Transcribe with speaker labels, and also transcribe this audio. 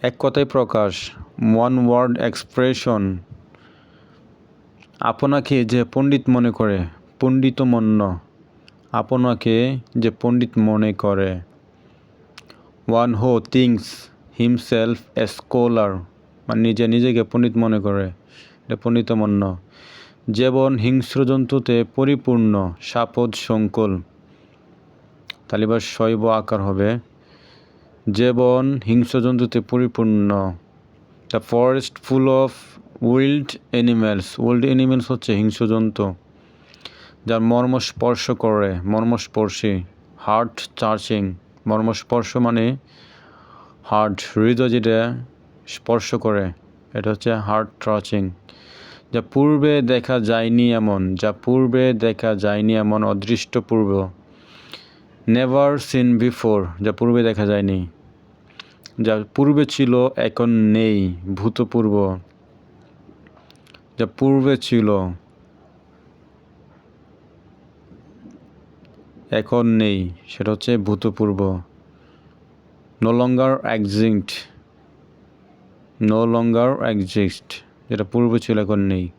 Speaker 1: এক কথায় প্রকাশ, one word expression. আপনাকে যে পণ্ডিত মনে করে, পণ্ডিতমন্য, আপনাকে যে পণ্ডিত মনে করে। One who thinks himself a scholar, মানে নিজেকে পণ্ডিত মনে করে, এটা পণ্ডিতমন্য। যেবন হিংস্র জন্তুতে পরিপূর্ণ, সাপদ সংকুল, তালিবার শৈব আকার হবে। যেবন হিংস্র জন্তুতে পরিপূর্ণ। The forest full of wild animals, wild animals হচ্ছে হিংস্র জন্তু। যার মর্মস্পর্শ করে, মর্মস্পর্শী, হার্ট টাচিং। মর্মস্পর্শ মানে হার্ট, হৃদয় যেটা স্পর্শ করে, এটা হচ্ছে হার্ট টাচিং। যা পূর্বে দেখা যায়নি এমন, যা পূর্বে দেখা যায়নি এমন, অদৃষ্ট পূর্ব। নেভার সিন বিফোর, যা পূর্বে দেখা যায়নি। যা পূর্বে ছিল এখন নেই, ভূতপূর্ব। যা পূর্বে ছিল এখন নেই, সেটা হচ্ছে ভূতপূর্ব। No longer exist, no longer exist, যেটা পূর্বে ছিল এখন নেই।